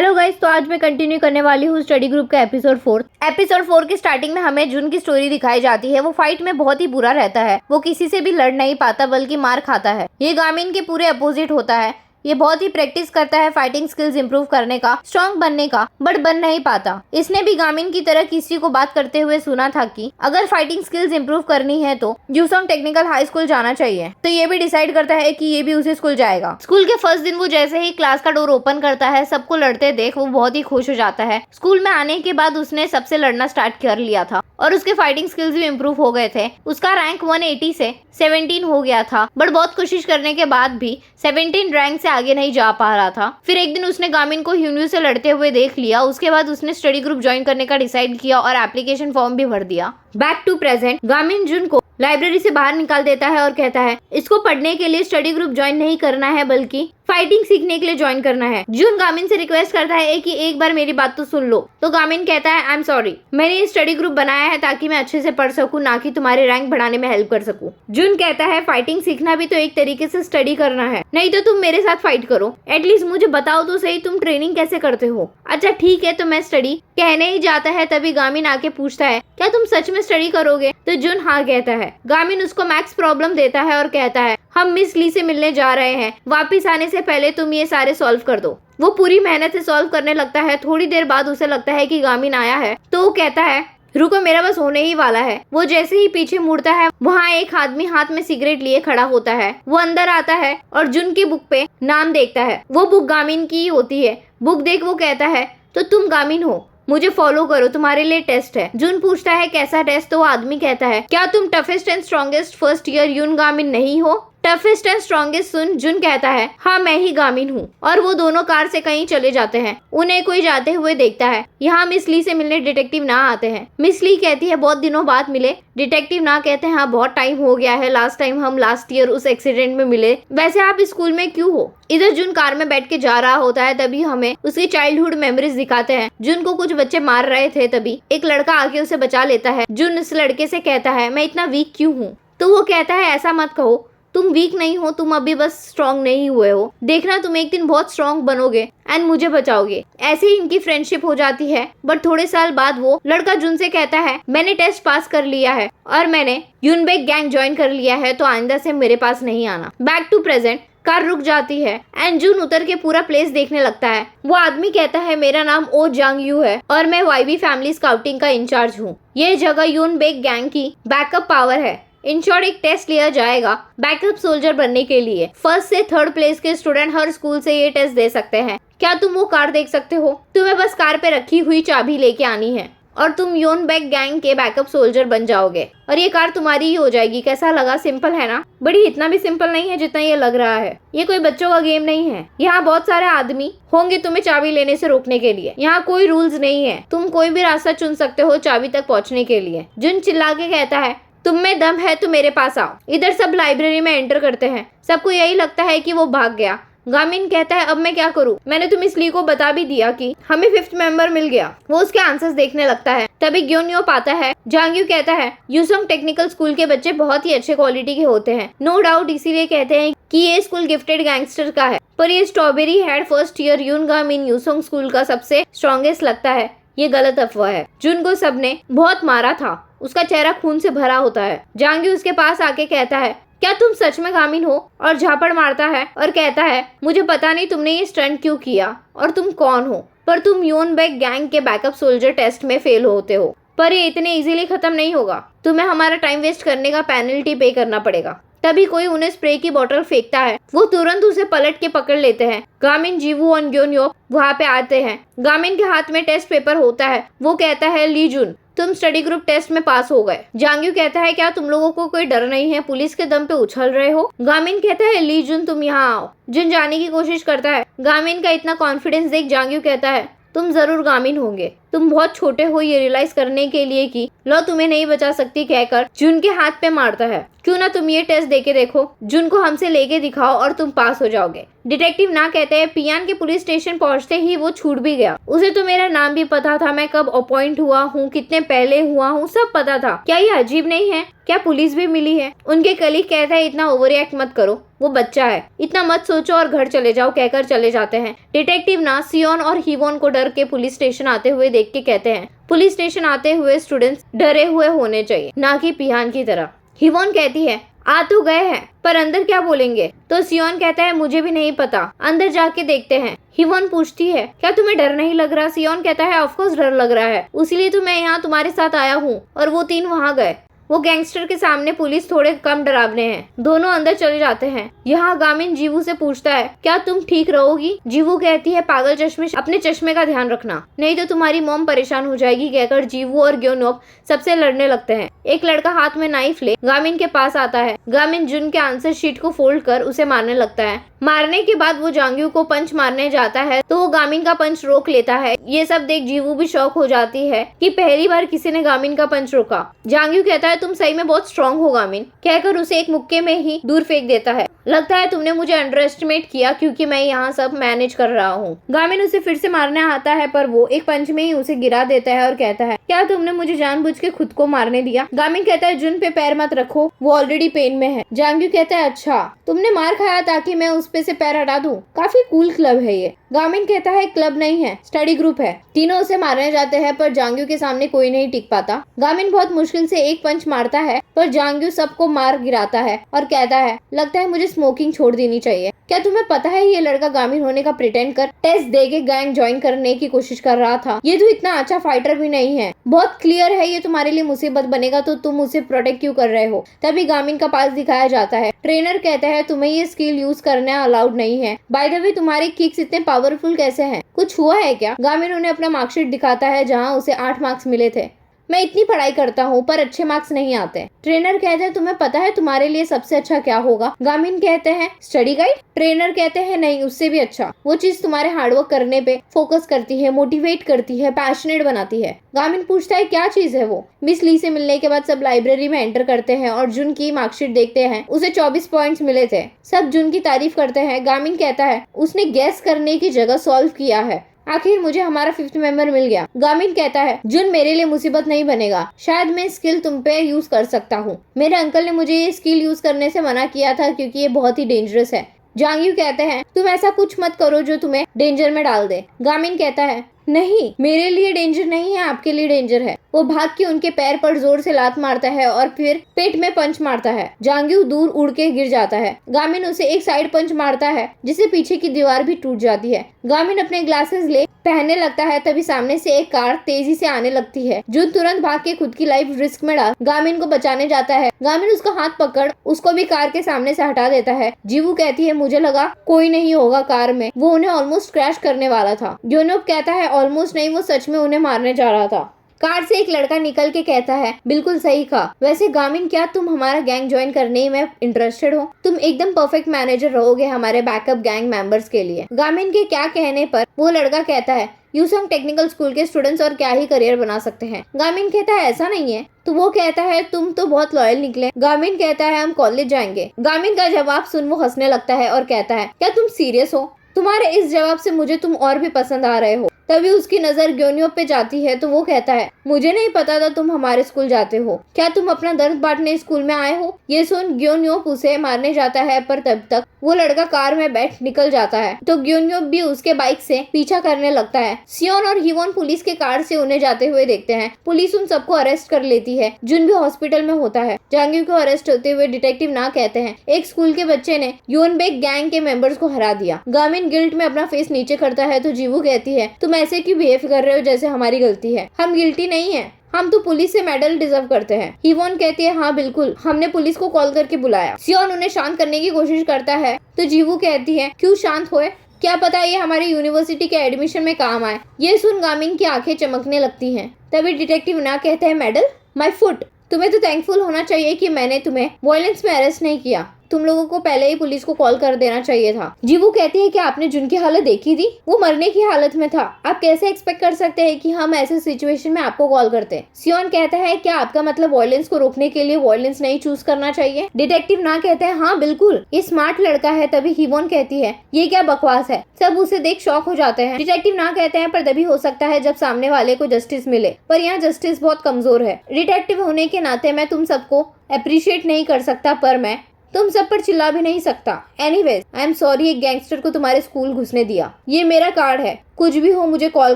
Hello guys, तो आज मैं कंटिन्यू करने वाली हूँ स्टडी ग्रुप का एपिसोड 4। एपिसोड 4 की स्टार्टिंग में हमें जुन की स्टोरी दिखाई जाती है। वो फाइट में बहुत ही बुरा रहता है। वो किसी से भी लड़ नहीं पाता बल्कि मार खाता है। ये गामिन के पूरे अपोजिट होता है। ये बहुत ही प्रैक्टिस करता है फाइटिंग स्किल्स इंप्रूव करने का, स्ट्रॉन्ग बनने का, बट बन नहीं पाता। इसने भी गामिन की तरह किसी को बात करते हुए सुना था कि अगर फाइटिंग स्किल्स इंप्रूव करनी है तो यूसोंग टेक्निकल हाई स्कूल जाना चाहिए। तो ये भी डिसाइड करता है कि ये भी उसी स्कूल जाएगा। स्कूल के फर्स्ट दिन वो जैसे ही क्लास का डोर ओपन करता है, सबको लड़ते देख वो बहुत ही खुश हो जाता है। स्कूल में आने के बाद उसने सबसे लड़ना स्टार्ट कर लिया था और उसके फाइटिंग स्किल्स भी इम्प्रूव हो गए थे। उसका रैंक 180 से 17 हो गया था, बट बहुत कोशिश करने के बाद भी 17 रैंक से आगे नहीं जा पा रहा था। फिर एक दिन उसने गामिन को ह्यून्यू से लड़ते हुए देख लिया। उसके बाद उसने स्टडी ग्रुप ज्वाइन करने का डिसाइड किया और एप्लीकेशन फॉर्म भी भर दिया। बैक टू प्रेजेंट, गामिन जुन को लाइब्रेरी से बाहर निकाल देता है और कहता है इसको पढ़ने के लिए स्टडी ग्रुप ज्वाइन नहीं करना है बल्कि फाइटिंग सीखने के लिए ज्वाइन करना है। जुन गामिन से रिक्वेस्ट करता है कि एक बार मेरी बात तो सुन लो। तो गामिन कहता है आई एम सॉरी, मैंने ये स्टडी ग्रुप बनाया है ताकि मैं अच्छे से पढ़ सकूं, ना कि तुम्हारे रैंक बढ़ाने में हेल्प कर सकूं। जुन कहता है फाइटिंग सीखना भी तो एक तरीके से स्टडी करना है, नहीं तो तुम मेरे साथ फाइट करो। एटलीस्ट मुझे बताओ तो सही तुम ट्रेनिंग कैसे करते हो। अच्छा ठीक है, तो मैं स्टडी कहने ही जाता है तभी गामिन आके पूछता है क्या तुम सच में स्टडी करोगे। तो जुन हाँ कहता है। गामिन उसको मैथ्स प्रॉब्लम देता है और कहता है हम मिस ली से मिलने जा रहे हैं, वापिस आने से पहले तुम ये सारे सॉल्व कर दो। वो पूरी मेहनत से सॉल्व करने लगता है। थोड़ी देर बाद उसे लगता है कि गामिन आया है, तो वो कहता है रुको, मेरा बस होने ही वाला है। वो जैसे ही पीछे मुड़ता है, वहाँ एक आदमी हाथ में सिगरेट लिए खड़ा होता है। वो अंदर आता है और जुन की बुक पे नाम देखता है। वो बुक गामिन की ही होती है। बुक देख वो कहता है तो तुम गामिन हो, मुझे फॉलो करो, तुम्हारे लिए टेस्ट है। जुन पूछता है कैसा टेस्ट। तो वो आदमी कहता है क्या तुम toughest and strongest first year Yoon Gamin नहीं हो। Toughest and strongest Sun Jun कहता है हाँ मैं ही गामिन हूँ। और वो दोनों कार से कहीं चले जाते हैं। उन्हें कोई जाते हुए देखता है। यहाँ मिस ली से मिलने डिटेक्टिव ना आते हैं। मिस ली कहती है बहुत दिनों बाद मिले। डिटेक्टिव ना कहते हैं हाँ बहुत टाइम हो गया है, लास्ट टाइम हम लास्ट ईयर उस एक्सीडेंट में मिले। वैसे आप स्कूल में क्यों हो। इधर जुन कार में बैठ के जा रहा होता है, तभी हमें उसकी चाइल्डहुड मेमोरीज दिखाते हैं। जुन को कुछ बच्चे मार रहे थे, तभी एक लड़का आके उसे बचा लेता है। जुन उस लड़के से कहता है मैं इतना वीक क्यों हूँ। तो वो कहता है ऐसा मत कहो, तुम वीक नहीं हो, तुम अभी बस स्ट्रॉन्ग नहीं हुए हो। देखना तुम एक दिन बहुत स्ट्रॉन्ग बनोगे एंड मुझे बचाओगे। ऐसे ही इनकी फ्रेंडशिप हो जाती है। बट थोड़े साल बाद वो लड़का जुन से कहता है मैंने टेस्ट पास कर लिया है और मैंने यूनबेक गैंग ज्वाइन कर लिया है, तो आइंदा से मेरे पास नहीं आना। बैक टू प्रेजेंट, कार रुक जाती है एंड जुन उतर के पूरा प्लेस देखने लगता है। वो आदमी कहता है मेरा नाम ओ जांग यू है और मैं वाईबी फैमिली स्काउटिंग का इंचार्ज हूँ। ये जगह यूनबेक गैंग की बैकअप पावर है। इन शॉर्ट एक टेस्ट लिया जाएगा बैकअप सोल्जर बनने के लिए। फर्स्ट से थर्ड प्लेस के स्टूडेंट हर स्कूल से ये टेस्ट दे सकते हैं। क्या तुम वो कार देख सकते हो। तुम्हें बस कार पे रखी हुई चाबी लेके आनी है और तुम यूनबेक गैंग के बैकअप सोल्जर बन जाओगे और ये कार तुम्हारी ही हो जाएगी। कैसा लगा, सिंपल है ना। बड़ी इतना भी सिंपल नहीं है जितना ये लग रहा है। ये कोई बच्चों का गेम नहीं है। यहाँ बहुत सारे आदमी होंगे तुम्हें चाबी लेने से रोकने के लिए। यहाँ कोई रूल्स नहीं है, तुम कोई भी रास्ता चुन सकते हो चाबी तक पहुँचने के लिए। जुन चिल्ला के कहता है तुम में दम है तो मेरे पास आओ। इधर सब लाइब्रेरी में एंटर करते हैं। सबको यही लगता है कि वो भाग गया। गामिन कहता है अब मैं क्या करूं, मैंने तुम इसलिए को बता भी दिया कि हमें 5th मेंबर मिल गया। वो उसके आंसर्स देखने लगता है। तभी ग्योन्यो आता है। जांग्यू कहता है यूसोंग टेक्निकल स्कूल के बच्चे बहुत ही अच्छे क्वालिटी के होते हैं, नो डाउट, इसीलिए कहते हैं कि ये स्कूल गिफ्टेड गैंगस्टर का है। पर ये strawberry head first year Yoon गामिन यूसोंग school का सबसे स्ट्रॉन्गेस्ट लगता है। ये गलत अफवाह है। जुन को सबने बहुत मारा था, उसका चेहरा खून से भरा होता है। जांग्यू उसके पास आके कहता है क्या तुम सच में गामिन हो, और झापड़ मारता है और कहता है मुझे पता नहीं तुमने ये स्टंट क्यों किया और तुम कौन हो, पर तुम यूनबेक गैंग के बैकअप सोल्जर टेस्ट में फेल होते हो। पर ये इतने इजीली खत्म नहीं होगा, तुम्हें हमारा टाइम वेस्ट करने का पेनल्टी पे करना पड़ेगा। तभी कोई उन्हें स्प्रे की बोतल फेंकता है। वो तुरंत उसे पलट के पकड़ लेते हैं। गामिन, जीवू और ग्योन्यो वहाँ पे आते हैं। गामिन के हाथ में टेस्ट पेपर होता है। वो कहता है ली जुन, तुम स्टडी ग्रुप टेस्ट में पास हो गए। जांग्यू कहता है क्या तुम लोगों को कोई डर नहीं है, पुलिस के दम पे उछल रहे हो। गामिन कहता है ली जुन तुम यहाँ आओ। जुन जाने की कोशिश करता है। गामिन का इतना कॉन्फिडेंस देख जांग्यू कहता है तुम जरूर गामिन होंगे। तुम बहुत छोटे हो ये रियलाइज करने के लिए कि लॉ तुम्हें नहीं बचा सकती कहकर जुन के हाथ पे मारता है। क्यों ना तुम ये टेस्ट देके देखो, जुन को हमसे लेके दिखाओ और तुम पास हो जाओगे। डिटेक्टिव ना कहते हैं पियान के पुलिस स्टेशन पहुंचते ही वो छूट भी गया। उसे तो मेरा नाम भी पता था, मैं कब अपॉइंट हुआ हूँ, कितने पहले हुआ हूँ, सब पता था। क्या ये अजीब नहीं है? क्या पुलिस भी मिली है? उनके कलीग कहता है इतना ओवर रिएक्ट मत करो, वो बच्चा है, इतना मत सोचो और घर चले जाओ कहकर चले जाते हैं। डिटेक्टिव ना सियोन और हिवोन को डर के पुलिस स्टेशन आते हुए देख के कहते हैं पुलिस स्टेशन आते हुए स्टूडेंट्स डरे हुए होने चाहिए, ना कि पियान की तरह। हिवोन कहती है आ तो गए हैं पर अंदर क्या बोलेंगे? तो सियोन कहता है मुझे भी नहीं पता, अंदर जाके देखते हैं। हिवोन पूछती है क्या तुम्हें डर नहीं लग रहा? सियोन कहता है ऑफ कोर्स डर लग रहा है, उसीलिए तो मैं यहाँ तुम्हारे साथ आया हूँ। और वो तीन वहाँ गए। वो गैंगस्टर के सामने पुलिस थोड़े कम डरावने हैं। दोनों अंदर चले जाते हैं। यहाँ गामिन जीवू से पूछता है क्या तुम ठीक रहोगी? जीवू कहती है पागल चश्मे, अपने चश्मे का ध्यान रखना, नहीं तो तुम्हारी मॉम परेशान हो जाएगी कहकर जीवू और ग्योनोप सबसे लड़ने लगते हैं। एक लड़का हाथ में नाइफ ले गामिन के पास आता है। गामिन जुन के आंसर शीट को फोल्ड कर उसे मारने लगता है। मारने के बाद वो जांग्यू को पंच मारने जाता है तो वो गामिन का पंच रोक लेता है। ये सब देख जीवू भी शॉक हो जाती है कि पहली बार किसी ने गामिन का पंच रोका। जांग्यू कहता है तुम सही में बहुत स्ट्रॉन्ग हो गामिन, कहकर उसे एक मुक्के में ही दूर फेंक देता है। लगता है तुमने मुझे अंडर एस्टिमेट किया क्योंकि मैं यहाँ सब मैनेज कर रहा हूँ। गामिन उसे फिर से मारने आता है पर वो एक पंच में ही उसे गिरा देता है और कहता है क्या तुमने मुझे जानबूझ के खुद को मारने दिया? गामिन कहता है जुन पे पैर मत रखो, वो ऑलरेडी पेन में है। जांग्यू कहता है अच्छा तुमने मार खाया ताकि मैं उस पे से पैर हटा दूं, काफी कूल क्लब है ये। गामिन कहता है क्लब नहीं है, स्टडी ग्रुप है। तीनों उसे मारने जाते हैं पर जांग्यू के सामने कोई नहीं टिक पाता। गामिन बहुत मुश्किल से एक पंच मारता है पर जांग्यू सबको मार गिराता है और कहता है लगता है मुझे स्मोकिंग छोड़ देनी चाहिए। क्या तुम्हें पता है ये लड़का गामिन होने का प्रिटेंड कर टेस्ट देके गैंग ज्वाइन करने की कोशिश कर रहा था। ये तो इतना अच्छा फाइटर भी नहीं है, बहुत क्लियर है ये तुम्हारे लिए मुसीबत बनेगा तो तुम उसे प्रोटेक्ट क्यों कर रहे हो? तभी गामिन का पास दिखाया जाता है। ट्रेनर कहता है तुम्हें ये स्किल यूज करना अलाउड नहीं है। बाय द वे तुम्हारे किक्स इतने पावरफुल कैसे हैं? कुछ हुआ है क्या? गामिन उन्हें अपना मार्कशीट दिखाता है जहाँ उसे 8 मार्क्स मिले थे। मैं इतनी पढ़ाई करता हूँ पर अच्छे मार्क्स नहीं आते। ट्रेनर कहते हैं तुम्हें पता है तुम्हारे लिए सबसे अच्छा क्या होगा? गामिन कहते हैं स्टडी गाइड। ट्रेनर कहते हैं नहीं, उससे भी अच्छा, वो चीज तुम्हारे हार्डवर्क करने पे फोकस करती है, मोटिवेट करती है, पैशनेट बनाती है। गामिन पूछता है क्या चीज है वो? मिस ली से मिलने के बाद सब लाइब्रेरी में एंटर करते हैं और जुन की मार्कशीट देखते हैं। उसे 24 पॉइंट्स मिले थे। सब जुन की तारीफ करते हैं। गामिन कहता है उसने गैस करने की जगह सॉल्व किया है, आखिर मुझे हमारा 5th मेंबर मिल गया। गामिन कहता है जुन मेरे लिए मुसीबत नहीं बनेगा, शायद मैं स्किल तुम पे यूज कर सकता हूँ। मेरे अंकल ने मुझे ये स्किल यूज करने से मना किया था क्योंकि ये बहुत ही डेंजरस है। जांग्यू कहते हैं तुम ऐसा कुछ मत करो जो तुम्हें डेंजर में डाल दे। गामिन कहता है नहीं, मेरे लिए डेंजर नहीं है, आपके लिए डेंजर है। वो भाग के उनके पैर पर जोर से लात मारता है और फिर पेट में पंच मारता है। जांग्यू दूर उड़ के गिर जाता है। गामिन उसे एक साइड पंच मारता है जिससे पीछे की दीवार भी टूट जाती है। गामिन अपने ग्लासेस ले पहनने लगता है तभी सामने से एक कार तेजी से आने लगती है। जुन तुरंत भाग के खुद की लाइफ रिस्क में डाल गामिन को बचाने जाता है। गामिन उसका हाथ पकड़ उसको भी कार के सामने से हटा देता है। जीवू कहती है मुझे लगा कोई नहीं होगा कार में, वो उन्हें ऑलमोस्ट क्रैश करने वाला था। ग्योनोप कहता है ऑलमोस्ट नहीं, वो सच में उन्हें मारने जा रहा था। कार से एक लड़का निकल के कहता है बिल्कुल सही कहा। वैसे गामिन क्या तुम हमारा गैंग ज्वाइन करने में इंटरेस्टेड हो? तुम एकदम परफेक्ट मैनेजर रहोगे हमारे बैकअप गैंग मेंबर्स के लिए। गामिन के क्या कहने पर वो लड़का कहता है यूसंग टेक्निकल स्कूल के स्टूडेंट्स और क्या ही करियर बना सकते हैं। गामिन कहता है ऐसा नहीं है। तो वो कहता है तुम तो बहुत लॉयल निकले। गामिन कहता है हम कॉलेज जाएंगे। गामिन का जवाब सुन वो हंसने लगता है और कहता है क्या तुम सीरियस हो? तुम्हारे इस जवाब से मुझे तुम और भी पसंद आ रहे हो। तभी उसकी नजर ग्योनियोप पे जाती है तो वो कहता है मुझे नहीं पता था तुम हमारे स्कूल जाते हो, क्या तुम अपना दर्द बांटने स्कूल में आए हो? ये सुन ग्योनियोप उसे मारने जाता है पर तब तक वो लड़का कार में बैठ निकल जाता है तो ग्योनियोप भी उसके बाइक से पीछा करने लगता है। सियोन और हिवोन पुलिस के कार से उन्हें जाते हुए देखते हैं। पुलिस उन सबको अरेस्ट कर लेती है। जुन भी हॉस्पिटल में होता है। जांग्यू को अरेस्ट होते हुए डिटेक्टिव ना कहते हैं एक स्कूल के बच्चे ने योनबेक गैंग के मेंबर्स को हरा दिया। गामिन गिल्ट में अपना फेस नीचे करता है तो जीवू कहती है तुम ऐसे क्यों बिहेव कर रहे हो जैसे हमारी गलती है? हम गिल्टी नहीं है, हम तो पुलिस से मेडल डिजर्व करते हैं। हिवोन कहती है हाँ बिल्कुल, हमने पुलिस को कॉल करके बुलाया। सियोन उन्हें शांत करने की कोशिश करता है तो जीवू कहती है क्यों शांत होए, क्या पता ये हमारी यूनिवर्सिटी के एडमिशन में काम आए। ये सुन गामिन की आंखें चमकने लगती हैं। तभी डिटेक्टिव ना कहते हैं मेडल माय फुट, तुम्हें तो थैंकफुल होना चाहिए कि मैंने तुम्हें वायलेंस में अरेस्ट नहीं किया। तुम लोगों को पहले ही पुलिस को कॉल कर देना चाहिए था। जीवू कहती है कि आपने जुन की हालत देखी थी, वो मरने की हालत में था। आप कैसे एक्सपेक्ट कर सकते हैं कि हम ऐसे सिचुएशन में आपको कॉल करते। सियोन कहता है क्या आपका मतलब वायलेंस को रोकने के लिए वायलेंस नहीं चूज करना चाहिए। डिटेक्टिव ना कहते हैं हाँ बिल्कुल, ये स्मार्ट लड़का है। तभी हिवोन कहती है ये क्या बकवास है। सब उसे देख शॉक हो जाते हैं। डिटेक्टिव ना कहते हैं पर तभी हो सकता है जब सामने वाले को जस्टिस मिले, पर यहाँ जस्टिस बहुत कमजोर है। डिटेक्टिव होने के नाते मैं तुम सबको अप्रिशिएट नहीं कर सकता, पर मैं तुम सब पर चिल्ला भी नहीं सकता। एनीवेज आई एम सॉरी एक गैंगस्टर को तुम्हारे स्कूल घुसने दिया। ये मेरा कार्ड है, कुछ भी हो मुझे कॉल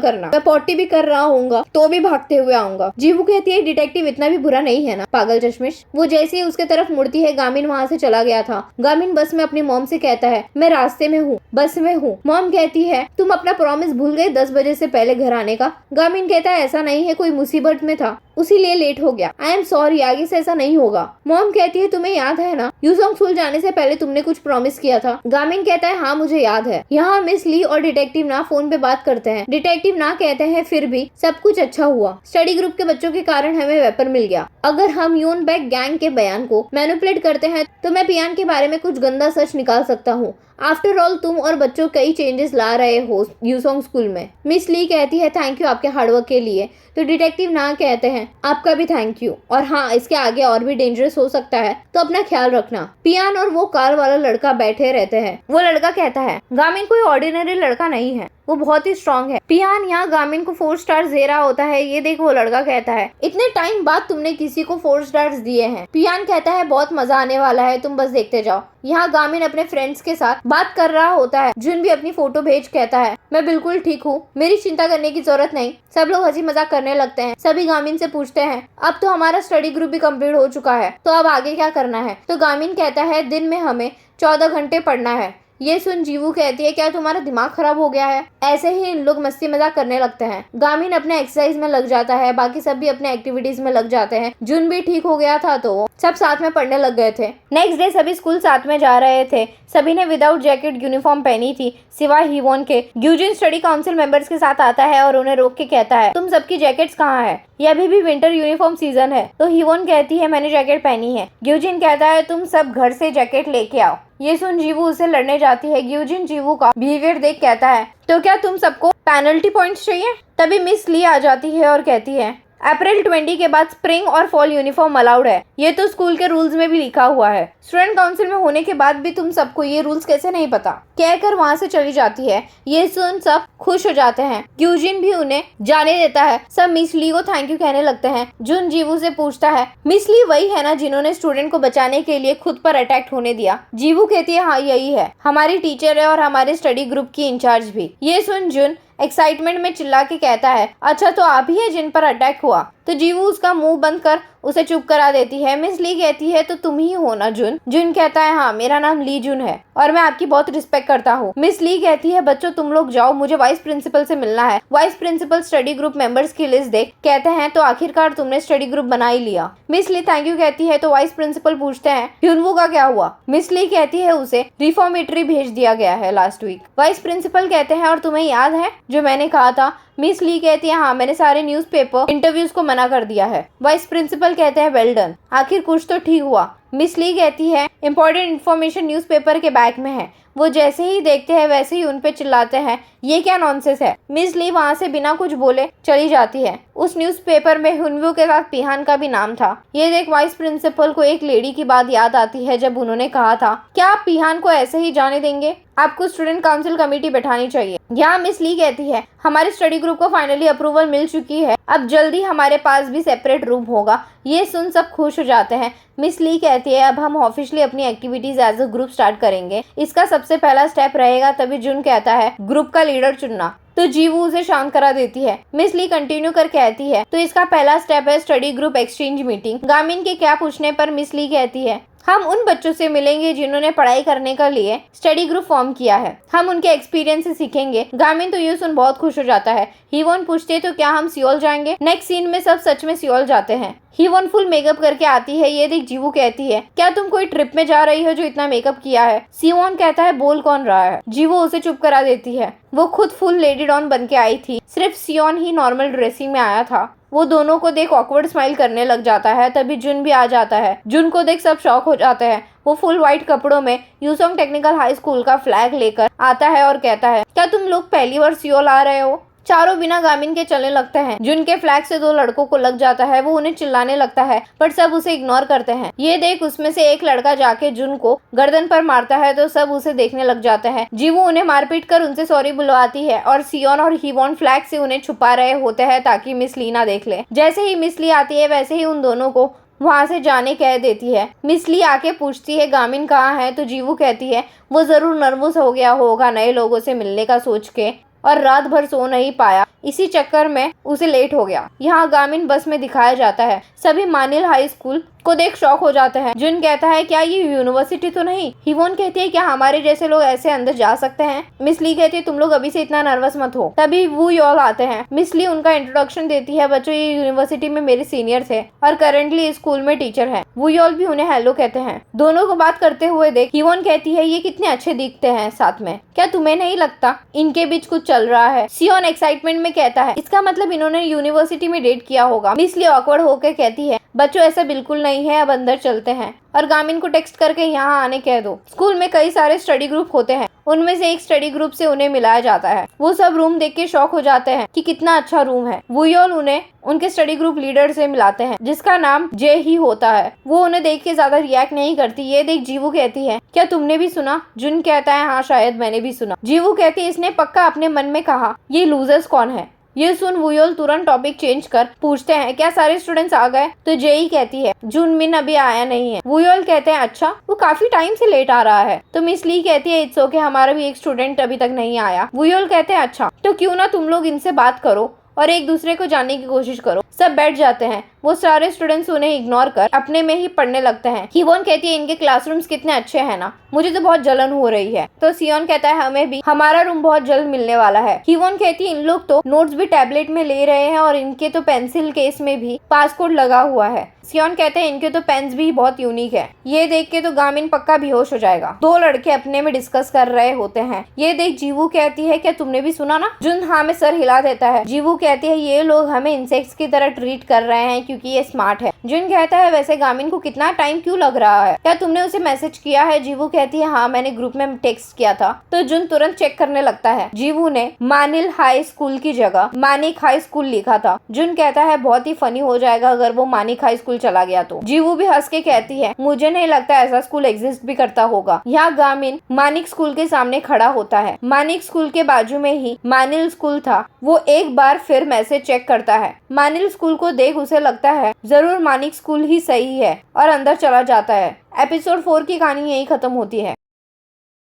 करना। मैं पॉटी भी कर रहा हूँगा तो भी भागते हुए आऊंगा। जीवू कहती है डिटेक्टिव इतना भी बुरा नहीं है ना पागल चश्मिश। वो जैसे ही उसके तरफ मुड़ती है गामिन वहाँ से चला गया था। गामिन बस में अपनी मॉम से कहता है मैं रास्ते में हूँ, बस में हूँ। मॉम कहती है तुम अपना प्रॉमिस भूल गए 10 बजे से पहले घर आने का। गामिन कहता है ऐसा नहीं है, कोई मुसीबत में था उसीलिए लेट हो गया। आई एम सॉरी, आगे से ऐसा नहीं होगा। मॉम कहती है तुम्हें याद है ना यूसोंग स्कूल जाने से पहले तुमने कुछ प्रॉमिस किया था। गामिन कहता है हाँ मुझे याद है। यहाँ मिस ली और डिटेक्टिव ना फोन पे बात करते हैं। डिटेक्टिव ना कहते हैं फिर भी सब कुछ अच्छा हुआ। स्टडी ग्रुप के बच्चों के कारण हमें वेपन मिल गया। अगर हम यून बैक गैंग के बयान को मैनिपुलेट करते हैं तो मैं पियान के बारे में कुछ गंदा सच निकाल सकता हूँ। आफ्टर ऑल तुम और बच्चों कई चेंजेस ला रहे हो यूसोंग स्कूल में। मिस ली कहती है थैंक यू आपके हार्डवर्क के लिए। तो डिटेक्टिव ना कहते हैं आपका भी थैंक यू, और हाँ इसके आगे और भी डेंजरस हो सकता है तो अपना ख्याल रखना। पियान और वो कार वाला लड़का बैठे रहते हैं। वो लड़का कहता है गामिन कोई ऑर्डिनरी लड़का नहीं है, वो बहुत ही स्ट्रांग है। पियान यहाँ गामिन को 4 स्टार्स दे रहा होता है। ये देख वो लड़का कहता है इतने टाइम बाद तुमने किसी को 4 स्टार्स दिए हैं। पियान कहता है बहुत मजा आने वाला है, तुम बस देखते जाओ। यहाँ गामिन अपने फ्रेंड्स के साथ बात कर रहा होता है। जुन भी अपनी फोटो भेज कहता है मैं बिल्कुल ठीक हूँ, मेरी चिंता करने की जरूरत नहीं। सब लोग हंसी मजाक करने लगते हैं। सभी गामिन से पूछते हैं अब तो हमारा स्टडी ग्रुप भी कंप्लीट हो चुका है, तो अब आगे क्या करना है। तो गामिन कहता है दिन में हमें 14 घंटे पढ़ना है। ये सुन जीवू कहती है क्या तुम्हारा दिमाग खराब हो गया है। ऐसे ही इन लोग मस्ती मजाक करने लगते हैं। गामिन अपने एक्सरसाइज में लग जाता है, बाकी सब भी अपने एक्टिविटीज में लग जाते हैं। जुन भी ठीक हो गया था तो सब साथ में पढ़ने लग गए थे। नेक्स्ट डे सभी स्कूल साथ में जा रहे थे। सभी ने विदाउट जैकेट यूनिफॉर्म पहनी थी सिवाय हिवोन के। ग्यूजिन स्टडी काउंसिल मेंबर्स के साथ आता है और उन्हें रोक के कहता है तुम सबकी जैकेट्स कहाँ है, ये अभी भी विंटर यूनिफॉर्म सीजन है। तो हिवोन कहती है मैंने जैकेट पहनी है। ग्यूजिन कहता है तुम सब घर से जैकेट लेके आओ। ये सुन जीवू उसे लड़ने जाती है। ग्यूजिन जीवू का बिहेवियर देख कहता है तो क्या तुम सबको पेनल्टी पॉइंट्स चाहिए। तभी मिस ली आ जाती है और कहती है अप्रैल 20 के बाद स्प्रिंग और फॉल यूनिफॉर्म अलाउड है। ये तो स्कूल के रूल्स में भी लिखा हुआ है। स्टूडेंट काउंसिल में होने के बाद भी तुम सबको ये रूल्स कैसे नहीं पता। कहकर वहाँ से चली जाती है। ये सुन सब खुश हो जाते हैं। ग्यूजिन भी उन्हें जाने देता है। सब मिस ली को थैंक यू कहने लगते हैं। जुन जीवू से पूछता है मिस ली वही है ना जिन्होंने स्टूडेंट को बचाने के लिए खुद पर अटैक होने दिया। जीवू कहती है हाँ यही है, हमारी टीचर है और हमारे स्टडी ग्रुप की इंचार्ज भी। ये सुन जुन एक्साइटमेंट में चिल्ला के कहता है अच्छा तो आप ही है जिन पर अटैक हुआ। तो जीवू उसका मुंह बंद कर उसे चुप करा देती है। मिस ली कहती है तो तुम ही हो ना जुन। जुन कहता है हाँ मेरा नाम ली जुन है और मैं आपकी बहुत रिस्पेक्ट करता हूँ। मिस ली कहती है बच्चों तुम लोग जाओ, मुझे वाइस प्रिंसिपल से मिलना है। Vice principal study group members की लिस्ट देख कहते हैं तो आखिरकार तुमने स्टडी ग्रुप बना ही लिया। मिस ली थैंक यू कहती है तो वाइस प्रिंसिपल पूछते हैं ह्यूनवू का क्या हुआ। मिस ली कहती है उसे रिफॉर्मेटरी भेज दिया गया है लास्ट वीक। वाइस प्रिंसिपल कहते हैं और तुम्हें याद है जो मैंने कहा था। मिस ली कहती है हाँ मैंने सारे न्यूज़पेपर इंटरव्यूज को मना कर दिया है। वाइस प्रिंसिपल कहते हैं वेल डन, आखिर कुछ तो ठीक हुआ। मिस ली कहती है इम्पोर्टेंट इन्फॉर्मेशन न्यूज़पेपर के बैग में है। वो जैसे ही देखते हैं वैसे ही उन पे चिल्लाते हैं ये क्या नॉनसेंस है। मिस ली वहाँ से बिना कुछ बोले चली जाती है। उस न्यूज़पेपर में हुनवू के साथ पिहान का भी नाम था। ये देख वाइस प्रिंसिपल को एक लेडी की बात याद आती है जब उन्होंने कहा था क्या आप पिहान को ऐसे ही जाने देंगे, आपको स्टूडेंट काउंसिल कमेटी बैठानी चाहिए। यहाँ मिस ली कहती है हमारे स्टडी ग्रुप को फाइनली अप्रूवल मिल चुकी है, अब जल्दी हमारे पास भी सेपरेट रूम होगा। ये सुन सब खुश हो जाते हैं। मिस ली कहती है अब हम ऑफिशियली अपनी activities as a group start करेंगे, इसका सबसे पहला स्टेप रहेगा। तभी जुन कहता है ग्रुप का लीडर चुनना। तो जीवू उसे शांत करा देती है। मिस ली कंटिन्यू कर कहती है तो इसका पहला स्टेप है स्टडी ग्रुप एक्सचेंज मीटिंग। गामिन के क्या पूछने पर मिस ली कहती है हम उन बच्चों से मिलेंगे जिन्होंने पढ़ाई करने के लिए स्टडी ग्रुप फॉर्म किया है, हम उनके एक्सपीरियंस से सीखेंगे। गामिन तो ये सुन बहुत खुश हो जाता है। हिवोन पूछते तो क्या हम सियोल जाएंगे। नेक्स्ट सीन में सब सच में सियोल जाते हैं। हिवोन फुल मेकअप करके आती है। ये देख जीवू कहती है क्या तुम कोई ट्रिप में जा रही हो जो इतना मेकअप किया है। सियोन कहता है बोल कौन रहा है। जीवू उसे चुप करा देती है। वो खुद फुल लेडी डॉन बन के आई थी, सिर्फ सियोन ही नॉर्मल ड्रेसिंग में आया था। वो दोनों को देख ऑकवर्ड स्माइल करने लग जाता है। तभी जुन भी आ जाता है। जुन को देख सब शॉक हो जाते हैं। वो फुल व्हाइट कपड़ों में यूसोंग टेक्निकल हाई स्कूल का फ्लैग लेकर आता है और कहता है, क्या तुम लोग पहली बार सियोल आ रहे हो? चारों बिना गामिन के चलने लगते हैं। जुन के फ्लैग से 2 लड़कों को लग जाता है। वो उन्हें चिल्लाने लगता है पर सब उसे इग्नोर करते हैं। ये देख उसमें से एक लड़का जाके जुन को गर्दन पर मारता है तो सब उसे देखने लग जाते हैं। जीवू उन्हें मारपीट कर उनसे सॉरी बुलवाती है और सियोन और हिवॉन फ्लैग से उन्हें छुपा रहे होते हैं ताकि मिस ली ना देख ले। जैसे ही मिस ली आती है वैसे ही उन दोनों को वहाँ से जाने कह देती है। मिस ली आके पूछती है गामिन कहाँ है, तो जीवू कहती है वो जरूर नर्वस हो गया होगा नए लोगों से मिलने का सोच के और रात भर सो नहीं पाया, इसी चक्कर में उसे लेट हो गया। यहाँ गामिन बस में दिखाया जाता है। सभी मानिल हाई स्कूल को देख शॉक हो जाते हैं। जुन कहता है क्या ये यूनिवर्सिटी तो नहीं? हिवॉन कहती है क्या हमारे जैसे लोग ऐसे अंदर जा सकते हैं? मिस ली कहती है तुम लोग अभी से इतना नर्वस मत हो। तभी वू योल आते हैं। मिस ली उनका इंट्रोडक्शन देती है, बच्चों ये यूनिवर्सिटी में मेरे सीनियर थे और करेंटली स्कूल में टीचर है। वू योल भी उन्हें हेलो कहते हैं। दोनों को बात करते हुए देख हिवॉन कहती है ये कितने अच्छे दिखते हैं साथ में, क्या तुम्हें नहीं लगता इनके बीच कुछ चल रहा है? सियोन एक्साइटमेंट में कहता है इसका मतलब इन्होंने यूनिवर्सिटी में डेट किया होगा। मिस ली ऑकवर्ड होकर कहती है बच्चों ऐसा बिल्कुल नहीं है, अब अंदर चलते हैं और गामिन को टेक्स्ट करके यहाँ आने कह दो। स्कूल में कई सारे स्टडी ग्रुप होते हैं, उनमें से एक स्टडी ग्रुप से उन्हें मिलाया जाता है। वो सब रूम देख के शॉक हो जाते हैं कि कितना अच्छा रूम है। वुयोल उन्हें उनके स्टडी ग्रुप लीडर से मिलाते हैं जिसका नाम जे ही होता है। वो उन्हें देख के ज्यादा रिएक्ट नहीं करती। ये देख जीवू कहती है क्या तुमने भी सुना? जुन कहता है हाँ शायद मैंने भी सुना। जीवू कहती है इसने पक्का अपने मन में कहा ये लूजर्स कौन है? ये सुन वुयोल तुरंत टॉपिक चेंज कर पूछते हैं क्या सारे स्टूडेंट्स आ गए? तो जेई कहती है जुन मिन अभी आया नहीं है। वुयोल कहते हैं अच्छा वो काफी टाइम से लेट आ रहा है। तो मिस ली कहती है इट्स ओके, हमारा भी एक स्टूडेंट अभी तक नहीं आया। वुयोल कहते हैं अच्छा तो क्यों ना तुम लोग इनसे बात करो और एक दूसरे को जानने की कोशिश करो। सब बैठ जाते हैं। वो सारे स्टूडेंट्स उन्हें इग्नोर कर अपने में ही पढ़ने लगते हैं। हिवॉन कहती है इनके क्लासरूम्स कितने अच्छे हैं ना, मुझे तो बहुत जलन हो रही है। तो सियोन कहता है हमें भी, हमारा रूम बहुत जल्द मिलने वाला है। हिवॉन कहती है इन लोग तो नोट्स भी टैबलेट में ले रहे हैं और इनके तो पेंसिल केस में भी पासकोड लगा हुआ है। सियोन कहते हैं इनके तो पेन्स भी बहुत यूनिक है। ये देख के तो गामिन पक्का बेहोश हो जाएगा। 2 लड़के अपने में डिस्कस कर रहे होते हैं। ये देख जीवू कहती है क्या तुमने भी सुना ना? जुन हाँ में सर हिला देता है। जीवू कहती है ये लोग हमें इंसेक्ट्स की तरह ट्रीट कर रहे हैं क्योंकि ये स्मार्ट है। जुन कहता है वैसे गामिन को कितना टाइम क्यों लग रहा है, क्या तुमने उसे मैसेज किया है? जीवू कहती है हाँ मैंने ग्रुप में टेक्स्ट किया था। तो जुन तुरंत चेक करने लगता है। जीवू ने मानिल हाई स्कूल की जगह मानिक हाई स्कूल लिखा था। जुन कहता है बहुत ही फनी हो जाएगा अगर वो मानिक हाई स्कूल चला गया तो। जीवू भी हंस के कहती है मुझे नहीं लगता ऐसा स्कूल एग्जिस्ट भी करता होगा। यहाँ गामिन मानिक स्कूल के सामने खड़ा होता है। मानिक स्कूल के बाजू में ही मानिल स्कूल था। वो एक बार फिर मैसेज चेक करता है। मानिल स्कूल को देख उसे लगता है जरूर मानिक स्कूल ही सही है और अंदर चला जाता है। एपिसोड 4 की कहानी यही खत्म होती है।